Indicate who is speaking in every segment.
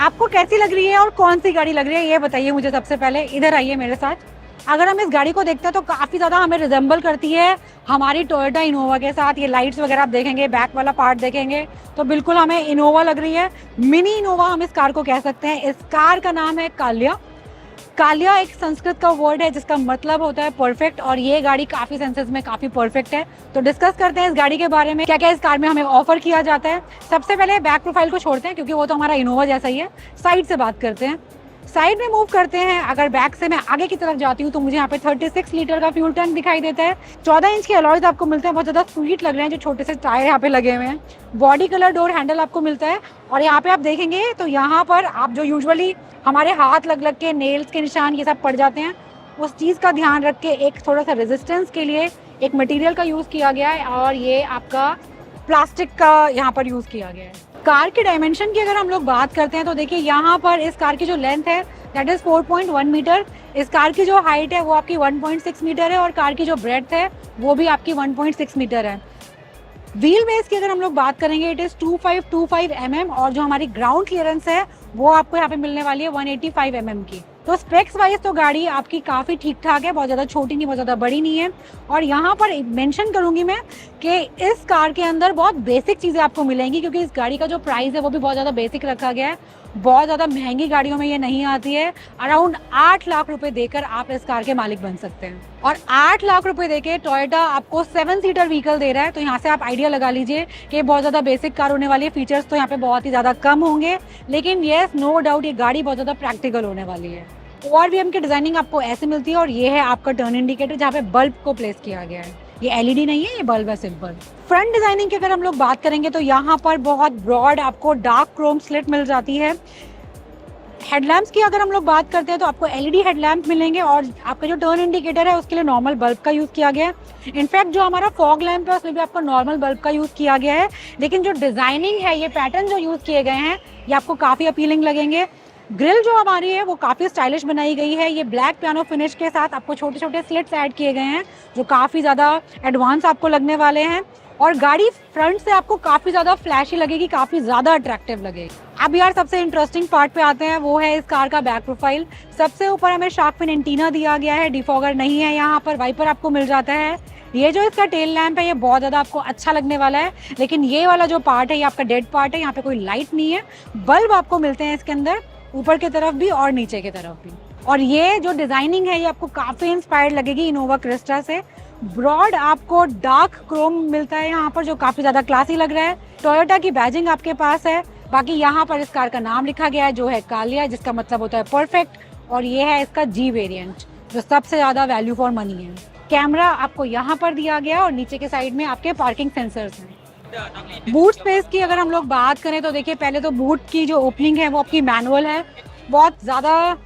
Speaker 1: आपको कैसी लग रही है और कौन सी गाड़ी लग रही है ये बताइए मुझे। सबसे पहले इधर आइए मेरे साथ। अगर हम इस गाड़ी को देखते हैं तो काफ़ी ज़्यादा हमें रिजेंबल करती है हमारी टोयोटा इनोवा के साथ। ये लाइट्स वगैरह आप देखेंगे, बैक वाला पार्ट देखेंगे तो बिल्कुल हमें इनोवा लग रही है। मिनी इनोवा हम इस कार को कह सकते हैं। इस कार का नाम है काल्या। काल्या एक संस्कृत का वर्ड है जिसका मतलब होता है परफेक्ट, और ये गाड़ी काफ़ी सेंसेस में काफ़ी परफेक्ट है। तो डिस्कस करते हैं इस गाड़ी के बारे में, क्या क्या इस कार में हमें ऑफर किया जाता है। सबसे पहले बैक प्रोफाइल को छोड़ते हैं क्योंकि वो तो हमारा इनोवा जैसा ही है। साइड से बात करते हैं, साइड में मूव करते हैं। अगर बैक से मैं आगे की तरफ जाती हूँ तो मुझे यहाँ पे 36 लीटर का फ्यूल टैंक दिखाई देता है। 14 इंच के अलॉयज आपको मिलते हैं, बहुत ज़्यादा स्वीट लग रहे हैं जो छोटे से टायर यहाँ पे लगे हुए हैं। बॉडी कलर डोर हैंडल आपको मिलता है, और यहाँ पे आप देखेंगे तो यहाँ पर आप जो यूजुअली हमारे हाथ लग लग के नेल्स के निशान ये सब पड़ जाते हैं, उस चीज़ का ध्यान रख के एक थोड़ा सा रेजिस्टेंस के लिए एक मटेरियल का यूज़ किया गया है, और ये आपका प्लास्टिक का यहाँ पर यूज़ किया गया है। कार के डायमेंशन की अगर हम लोग बात करते हैं तो देखिए यहाँ पर इस कार की जो लेंथ है दैट इज़ 4.1 मीटर। इस कार की जो हाइट है वो आपकी 1.6 मीटर है, और कार की जो ब्रेड्थ है वो भी आपकी 1.6 मीटर है। व्हील बेस की अगर हम लोग बात करेंगे इट इज़ 2525 mm, और जो हमारी ग्राउंड क्लियरेंस है वो आपको यहाँ पे मिलने वाली है 185 mm की। तो स्पेक्स वाइज तो गाड़ी आपकी काफ़ी ठीक ठाक है, बहुत ज़्यादा छोटी नहीं, बहुत ज़्यादा बड़ी नहीं है। और यहाँ पर मेंशन करूँगी मैं कि इस कार के अंदर बहुत बेसिक चीज़ें आपको मिलेंगी, क्योंकि इस गाड़ी का जो प्राइस है वो भी बहुत ज़्यादा बेसिक रखा गया है। बहुत ज़्यादा महंगी गाड़ियों में ये नहीं आती है। अराउंड 8 लाख रुपए देकर आप इस कार के मालिक बन सकते हैं, और 8 लाख रुपए देके टोयोटा आपको 7 सीटर व्हीकल दे रहा है। तो यहाँ से आप आइडिया लगा लीजिए कि बहुत ज़्यादा बेसिक कार होने वाली है। फीचर्स तो यहाँ पे बहुत ही ज़्यादा कम होंगे, लेकिन येस नो डाउट ये गाड़ी बहुत ज़्यादा प्रैक्टिकल होने वाली है। ORVM की डिजाइनिंग आपको ऐसे मिलती है, और ये है आपका टर्न इंडिकेटर जहाँ पे बल्ब को प्लेस किया गया है। ये LED नहीं है, ये बल्ब है सिंपल। फ्रंट डिजाइनिंग की अगर हम लोग बात करेंगे तो यहाँ पर बहुत ब्रॉड आपको डार्क क्रोम स्लिट मिल जाती है। हेडलैम्प्स की अगर हम लोग बात करते हैं तो आपको LED हेडलैम्प मिलेंगे, और आपका जो टर्न इंडिकेटर है उसके लिए नॉर्मल बल्ब का यूज़ किया गया है। इनफैक्ट जो हमारा फॉग लैम्प है उसमें भी आपको नॉर्मल बल्ब का यूज़ किया गया है, लेकिन जो डिज़ाइनिंग है, ये पैटर्न जो यूज़ किए गए हैं ये आपको काफ़ी अपीलिंग लगेंगे। ग्रिल जो हमारी है वो काफ़ी स्टाइलिश बनाई गई है। ये ब्लैक पियानो फिनिश के साथ आपको छोटे छोटे स्लिट्स ऐड किए गए हैं जो काफ़ी ज़्यादा एडवांस आपको लगने वाले हैं, और गाड़ी फ्रंट से आपको काफ़ी ज़्यादा फ्लैशी लगेगी, काफ़ी ज़्यादा अट्रैक्टिव लगेगी। अब यार सबसे इंटरेस्टिंग पार्ट पे आते हैं, वो है इस कार का बैक प्रोफाइल। सबसे ऊपर हमें शार्क फिन एंटीना दिया गया है, डिफॉगर नहीं है यहाँ पर, वाइपर आपको मिल जाता है। ये जो इसका टेल लैंप है ये बहुत ज़्यादा आपको अच्छा लगने वाला है, लेकिन ये वाला जो पार्ट है ये आपका डेड पार्ट है, यहाँ पे कोई लाइट नहीं है। बल्ब आपको मिलते हैं इसके अंदर, ऊपर की तरफ भी और नीचे की तरफ भी। और ये जो डिजाइनिंग है ये आपको काफी इंस्पायर्ड लगेगी इनोवा क्रिस्टा से। ब्रॉड आपको डार्क क्रोम मिलता है यहाँ पर जो काफी ज्यादा क्लासी लग रहा है। टोयोटा की बैजिंग आपके पास है। बाकी यहाँ पर इस कार का नाम लिखा गया है जो है काल्या, जिसका मतलब होता है परफेक्ट, और ये है इसका G वेरिएंट जो सबसे ज्यादा वैल्यू फॉर मनी है। कैमरा आपको यहाँ पर दिया गया है, और नीचे के साइड में आपके पार्किंग सेंसर्स हैं। बूट स्पेस की अगर हम लोग बात करें तो देखिए पहले तो बूट की जो ओपनिंग है वो आपकी मैनुअल है, बहुत ज़्यादा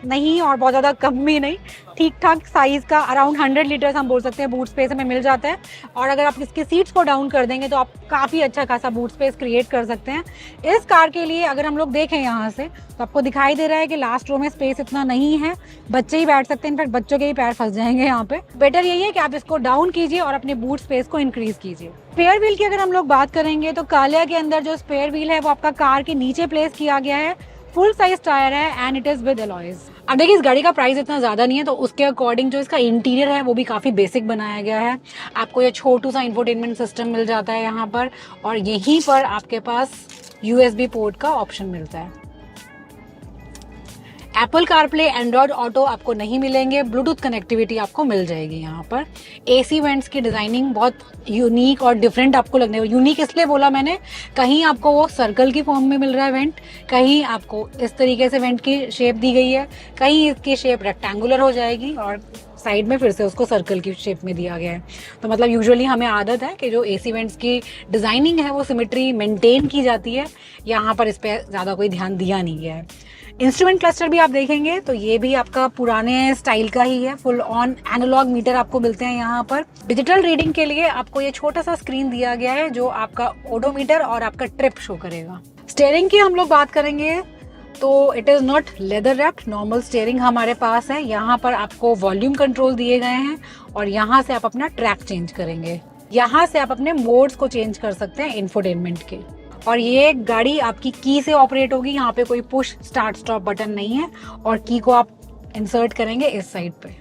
Speaker 1: नहीं और बहुत ज़्यादा कम भी नहीं, ठीक ठाक साइज़ का अराउंड 100 लीटर्स हम बोल सकते हैं बूट स्पेस हमें मिल जाता है। और अगर आप इसके सीट्स को डाउन कर देंगे तो आप काफ़ी अच्छा खासा बूट स्पेस क्रिएट कर सकते हैं। इस कार के लिए अगर हम लोग देखें यहाँ से तो आपको दिखाई दे रहा है कि लास्ट रो में स्पेस इतना नहीं है, बच्चे ही बैठ सकते हैं, इनफैक्ट बच्चों के ही पैर फंस जाएंगे यहाँ पे। बेटर यही है कि आप इसको डाउन कीजिए और अपने बूट स्पेस को इंक्रीज कीजिए। स्पेयर व्हील की अगर हम लोग बात करेंगे तो काल्या के अंदर जो स्पेयर व्हील है वो आपका कार के नीचे प्लेस किया गया है। फुल साइज टायर है and it is with alloys. अब देखिए इस गाड़ी का प्राइस इतना ज़्यादा नहीं है, तो उसके अकॉर्डिंग जो इसका इंटीरियर है वो भी काफ़ी बेसिक बनाया गया है। आपको ये छोटू सा इंफोटेनमेंट सिस्टम मिल जाता है यहाँ पर, और यहीं पर आपके पास USB पोर्ट का ऑप्शन मिलता है। एप्पल कारप्ले, एंड्रॉयड ऑटो आपको नहीं मिलेंगे, ब्लूटूथ कनेक्टिविटी आपको मिल जाएगी यहाँ पर। AC वेंट्स की डिज़ाइनिंग बहुत यूनिक और डिफरेंट आपको लगने वाली। यूनिक इसलिए बोला मैंने, कहीं आपको वो सर्कल की फॉर्म में मिल रहा है वेंट, कहीं आपको इस तरीके से वेंट की शेप दी गई है, कहीं इसकी शेप रेक्टेंगुलर हो जाएगी और साइड में फिर से उसको सर्कल की शेप में दिया गया है। तो मतलब यूजुअली हमें आदत है कि जो AC वेंट्स की डिज़ाइनिंग है वो सिमेट्री मेंटेन की जाती है, यहाँ पर इस पर ज़्यादा कोई ध्यान दिया नहीं गया है। इंस्ट्रूमेंट क्लस्टर भी आप देखेंगे तो ये भी आपका पुराने स्टाइल का ही है। फुल ऑन एनालॉग मीटर आपको मिलते हैं यहाँ पर। डिजिटल रीडिंग के लिए आपको ये छोटा सा स्क्रीन दिया गया है जो आपका ओडोमीटर और आपका ट्रिप शो करेगा। स्टीयरिंग की हम लोग बात करेंगे तो it is not leather wrapped, normal steering हमारे पास है। यहाँ पर आपको वॉल्यूम कंट्रोल दिए गए हैं और यहाँ से आप अपना ट्रैक चेंज करेंगे। यहाँ से आप अपने मोड्स को चेंज कर सकते हैं इंफोटेनमेंट के। और ये गाड़ी आपकी की से ऑपरेट होगी, यहाँ पे कोई पुश स्टार्ट स्टॉप बटन नहीं है, और की को आप इंसर्ट करेंगे इस साइड पे।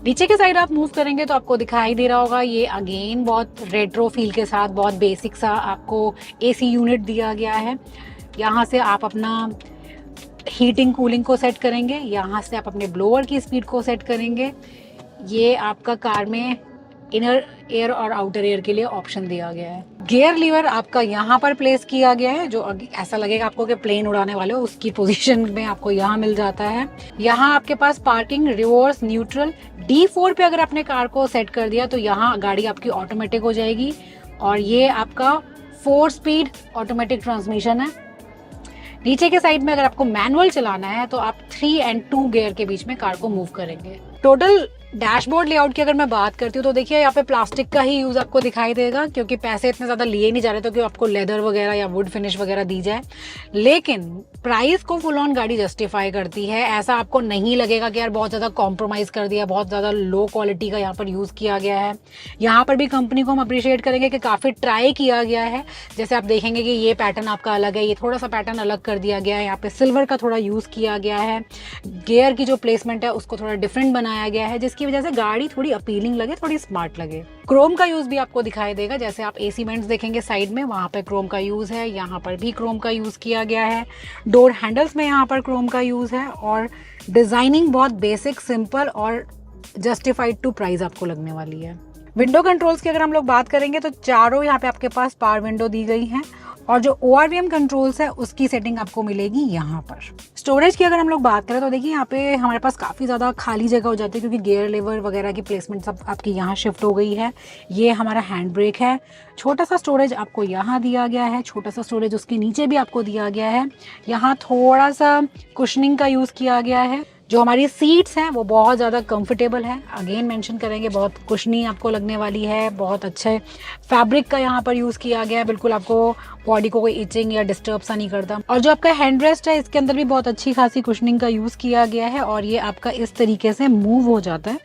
Speaker 1: नीचे के साइड आप मूव करेंगे तो आपको दिखाई दे रहा होगा, ये अगेन बहुत रेट्रो फील के साथ बहुत बेसिक सा आपको एसी यूनिट दिया गया है। यहाँ से आप अपना हीटिंग कूलिंग को सेट करेंगे, यहाँ से आप अपने ब्लोअर की स्पीड को सेट करेंगे। ये आपका कार में इनर एयर और आउटर एयर के लिए ऑप्शन दिया गया है। गियर लीवर आपका यहाँ पर प्लेस किया गया है, जो ऐसा लगेगा आपको कि प्लेन उड़ाने वाले हो उसकी पोजीशन में आपको यहाँ मिल जाता है। यहाँ आपके पास पार्किंग, रिवर्स, न्यूट्रल, D4 पे अगर आपने कार को सेट कर दिया तो यहाँ गाड़ी आपकी ऑटोमेटिक हो जाएगी। और ये आपका 4 स्पीड ऑटोमेटिक ट्रांसमिशन है। नीचे के साइड में अगर आपको मैनुअल चलाना है तो आप 3 और 2 गियर के बीच में कार को मूव करेंगे। टोटल डैशबोर्ड लेआउट की अगर मैं बात करती हूँ तो देखिए यहाँ पे प्लास्टिक का ही यूज आपको दिखाई देगा, क्योंकि पैसे इतने ज्यादा लिए नहीं जा रहे तो कि आपको लेदर वगैरह या वुड फिनिश वगैरह दी जाए। लेकिन प्राइस को फुल ऑन गाड़ी जस्टिफाई करती है। ऐसा आपको नहीं लगेगा कि यार बहुत ज्यादा कॉम्प्रोमाइज कर दिया, बहुत ज्यादा लो क्वालिटी का यहाँ पर यूज किया गया है। यहाँ पर भी कंपनी को हम अप्रिशिएट करेंगे कि काफी ट्राई किया गया है। जैसे आप देखेंगे कि ये पैटर्न आपका अलग है, ये थोड़ा सा पैटर्न अलग कर दिया गया है, यहाँ पे सिल्वर का थोड़ा यूज किया गया है, गियर की जो प्लेसमेंट है उसको थोड़ा डिफरेंट बनाया गया है, जिसकी वजह से गाड़ी थोड़ी अपीलिंग लगे, थोड़ी स्मार्ट लगे। क्रोम का यूज भी आपको दिखाई देगा, जैसे आप एसी वेंट्स देखेंगे साइड में, वहां पे क्रोम का यूज है, यहाँ पर भी क्रोम का यूज किया गया है। डोर हैंडल्स में यहाँ पर क्रोम का यूज है, और डिजाइनिंग बहुत बेसिक, सिंपल और जस्टिफाइड टू प्राइस आपको लगने वाली है। विंडो कंट्रोल्स की अगर हम लोग बात करेंगे तो चारों यहाँ पे आपके पास पावर विंडो दी गई हैं, और जो ORVM कंट्रोल्स है उसकी सेटिंग आपको मिलेगी यहाँ पर। स्टोरेज की अगर हम लोग बात करें तो देखिए यहाँ पे हमारे पास काफ़ी ज़्यादा खाली जगह हो जाती है, क्योंकि गियर लीवर वगैरह की प्लेसमेंट सब आपकी यहाँ शिफ्ट हो गई है। ये हमारा हैंड ब्रेक है। छोटा सा स्टोरेज आपको यहाँ दिया गया है, छोटा सा स्टोरेज उसके नीचे भी आपको दिया गया है। यहाँ थोड़ा सा कुशनिंग का यूज़ किया गया है। जो हमारी सीट्स हैं वो बहुत ज़्यादा कंफर्टेबल है, अगेन मेंशन करेंगे, बहुत कुशनी आपको लगने वाली है। बहुत अच्छे फैब्रिक का यहाँ पर यूज़ किया गया है, बिल्कुल आपको बॉडी को कोई इचिंग या डिस्टर्ब सा नहीं करता। और जो आपका हैंड रेस्ट है इसके अंदर भी बहुत अच्छी खासी कुशनिंग का यूज़ किया गया है, और ये आपका इस तरीके से मूव हो जाता है,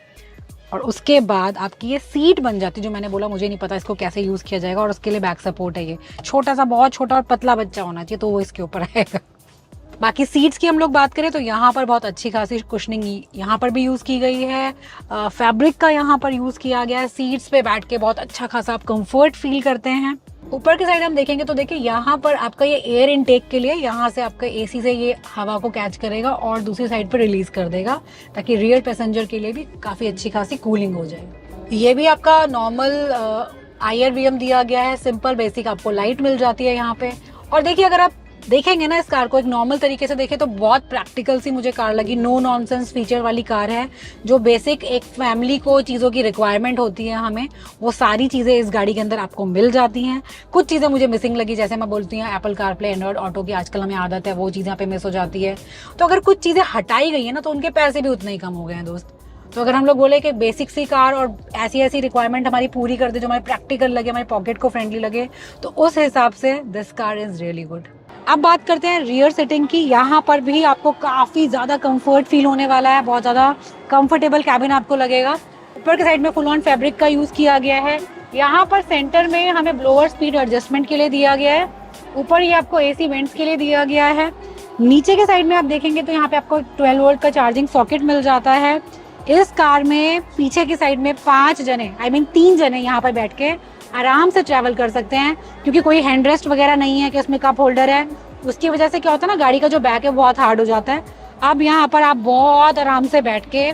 Speaker 1: और उसके बाद आपकी ये सीट बन जाती है। जो मैंने बोला मुझे नहीं पता इसको कैसे यूज़ किया जाएगा, और उसके लिए बैक सपोर्ट है। ये छोटा सा, बहुत छोटा और पतला बच्चा होना चाहिए तो वो इसके ऊपर आएगा। बाकी सीट्स की हम लोग बात करें तो यहाँ पर बहुत अच्छी खासी कुशनिंग यहाँ पर भी यूज़ की गई है, फैब्रिक का यहाँ पर यूज़ किया गया है। सीट्स पे बैठ के बहुत अच्छा खासा आप कंफर्ट फील करते हैं। ऊपर की साइड हम देखेंगे तो देखिए यहाँ पर आपका ये एयर इनटेक के लिए, यहाँ से आपका एसी से ये हवा को कैच करेगा और दूसरी साइड पर रिलीज कर देगा, ताकि रियर पैसेंजर के लिए भी काफ़ी अच्छी खासी कूलिंग हो जाए। ये भी आपका नॉर्मल IRVM दिया गया है, सिंपल बेसिक आपको लाइट मिल जाती है यहाँ पे। और देखिए अगर आप देखेंगे ना इस कार को एक नॉर्मल तरीके से देखें तो बहुत प्रैक्टिकल सी मुझे कार लगी। नो नॉनसेंस फीचर वाली कार है। जो बेसिक एक फैमिली को चीज़ों की रिक्वायरमेंट होती है हमें, वो सारी चीज़ें इस गाड़ी के अंदर आपको मिल जाती हैं। कुछ चीज़ें मुझे मिसिंग लगी, जैसे मैं बोलती हूँ एप्पल कारप्ले, एंड्रॉइड ऑटो की आजकल हमें आदत है, वो चीज़ें यहाँ पे मिस हो जाती है। तो अगर कुछ चीज़ें हटाई गई है ना तो उनके पैसे भी उतने ही कम हो गए हैं दोस्त। तो अगर हम लोग बोले कि बेसिक सी कार और ऐसी ऐसी रिक्वायरमेंट हमारी पूरी कर दे जो हमारे प्रैक्टिकल लगे, हमारे पॉकेट को फ्रेंडली लगे, तो उस हिसाब से this car is really good. अब बात करते हैं रियर सीटिंग की। यहाँ पर भी आपको काफ़ी ज़्यादा कंफर्ट फील होने वाला है, बहुत ज़्यादा कंफर्टेबल कैबिन आपको लगेगा। ऊपर के साइड में फुल ऑन फैब्रिक का यूज़ किया गया है। यहाँ पर सेंटर में हमें ब्लोअर स्पीड एडजस्टमेंट के लिए दिया गया है। ऊपर ये आपको AC वेंट्स के लिए दिया गया है। नीचे के साइड में आप देखेंगे तो यहाँ पे आपको 12 वोल्ट का चार्जिंग सॉकेट मिल जाता है। इस कार में पीछे की साइड में 5 जने, I mean 3 जने यहाँ पर बैठ के आराम से ट्रैवल कर सकते हैं, क्योंकि कोई हैंड रेस्ट वगैरह नहीं है कि उसमें कप होल्डर है। उसकी वजह से क्या होता है ना, गाड़ी का जो बैक है बहुत हार्ड हो जाता है। अब यहाँ पर आप बहुत आराम से बैठ के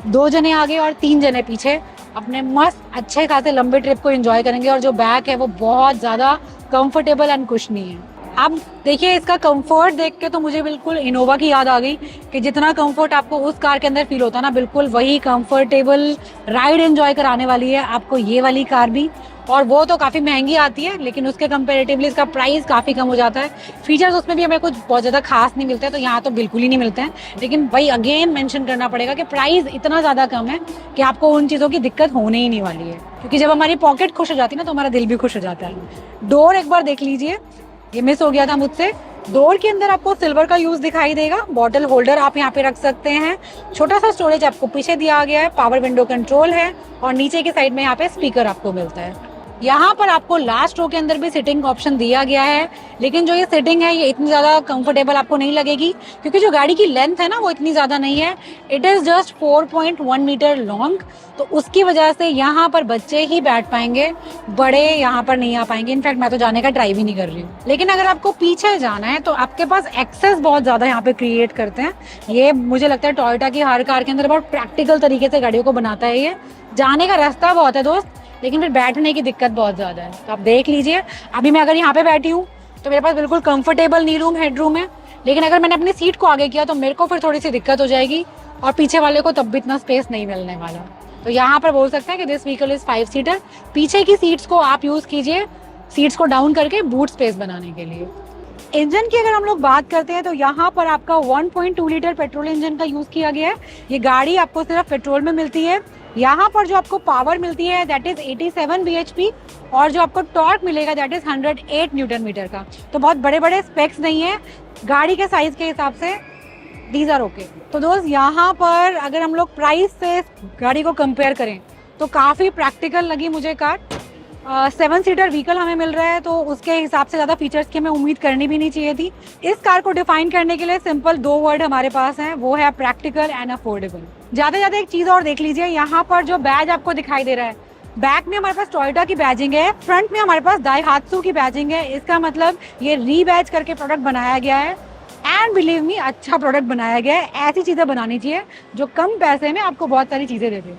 Speaker 1: 2 जने आगे और 3 जने पीछे अपने मस्त अच्छे खासे लंबे ट्रिप को एंजॉय करेंगे, और जो बैक है वो बहुत ज़्यादा कंफर्टेबल एंड कुशनी है। अब देखिए इसका कंफर्ट देख के तो मुझे बिल्कुल इनोवा की याद आ गई कि जितना कंफर्ट आपको उस कार के अंदर फील होता है ना, बिल्कुल वही कंफर्टेबल राइड एंजॉय कराने वाली है आपको ये वाली कार भी। और वो तो काफ़ी महंगी आती है, लेकिन उसके कंपैरेटिवली इसका प्राइस काफ़ी कम हो जाता है। फीचर्स उसमें भी हमें कुछ बहुत ज़्यादा खास नहीं मिलते हैं, तो यहाँ तो बिल्कुल ही नहीं मिलते हैं। लेकिन भाई अगेन मेंशन करना पड़ेगा कि प्राइस इतना ज़्यादा कम है कि आपको उन चीज़ों की दिक्कत होने ही नहीं वाली है, क्योंकि जब हमारी पॉकेट खुश हो जाती है ना तो हमारा दिल भी खुश हो जाता है। डोर एक बार देख लीजिए, ये मिस हो गया था मुझसे। डोर के अंदर आपको सिल्वर का यूज दिखाई देगा। बॉटल होल्डर आप यहाँ पे रख सकते हैं। छोटा सा स्टोरेज आपको पीछे दिया गया है। पावर विंडो कंट्रोल है, और नीचे की साइड में यहाँ पे स्पीकर आपको मिलता है। यहाँ पर आपको लास्ट रो के अंदर भी सिटिंग ऑप्शन दिया गया है, लेकिन जो ये सिटिंग है ये इतनी ज़्यादा कंफर्टेबल आपको नहीं लगेगी, क्योंकि जो गाड़ी की लेंथ है ना वो इतनी ज़्यादा नहीं है। It is just 4.1 meter long, तो उसकी वजह से यहाँ पर बच्चे ही बैठ पाएंगे, बड़े यहाँ पर नहीं आ पाएंगे। इनफैक्ट मैं तो जाने का ट्राई भी नहीं कर रही हूँ। लेकिन अगर आपको पीछे जाना है तो आपके पास एक्सेस बहुत ज़्यादा यहाँ पे क्रिएट करते हैं। ये मुझे लगता है टोयोटा की हर कार के अंदर बहुत प्रैक्टिकल तरीके से गाड़ियों को बनाता है। ये जाने का रास्ता बहुत है दोस्त, लेकिन फिर बैठने की दिक्कत बहुत ज़्यादा है। तो आप देख लीजिए, अभी मैं अगर यहाँ पे बैठी हूँ तो मेरे पास बिल्कुल कंफर्टेबल नी रूम हेड रूम है, लेकिन अगर मैंने अपनी सीट को आगे किया तो मेरे को फिर थोड़ी सी दिक्कत हो जाएगी, और पीछे वाले को तब भी इतना स्पेस नहीं मिलने वाला। तो यहाँ पर बोल सकते हैं कि दिस व्हीकल इज 5 सीटर। पीछे की सीट्स को आप यूज़ कीजिए, सीट्स को डाउन करके बूट स्पेस बनाने के लिए। इंजन की अगर हम लोग बात करते हैं तो यहाँ पर आपका 1.2 लीटर पेट्रोल इंजन का यूज़ किया गया है। ये गाड़ी आपको सिर्फ पेट्रोल में मिलती है। यहाँ पर जो आपको पावर मिलती है दैट इज 87 bhp, और जो आपको टॉर्क मिलेगा दैट इज 108 न्यूटन मीटर का। तो बहुत बड़े बड़े स्पेक्स नहीं है गाड़ी के साइज के हिसाब से, दीज आर ओके। तो दोस्त यहाँ पर अगर हम लोग प्राइस से गाड़ी को कंपेयर करें तो काफ़ी प्रैक्टिकल लगी मुझे कार। 7 सीटर व्हीकल हमें मिल रहा है, तो उसके हिसाब से ज़्यादा फीचर्स की हमें उम्मीद करनी भी नहीं चाहिए थी। इस कार को डिफाइन करने के लिए सिंपल 2 वर्ड हमारे पास हैं, वो है प्रैक्टिकल एंड अफोर्डेबल। ज़्यादा ज़्यादा एक चीज़ और देख लीजिए, यहाँ पर जो बैज आपको दिखाई दे रहा है, बैक में हमारे पास टोयोटा की बैजिंग है, फ्रंट में हमारे पास दाइहात्सू की बैजिंग है। इसका मतलब ये रीबैज करके प्रोडक्ट बनाया गया है, एंड बिलीव मी अच्छा प्रोडक्ट बनाया गया है। ऐसी चीज़ें बनानी चाहिए जो कम पैसे में आपको बहुत सारी चीज़ें दे दे।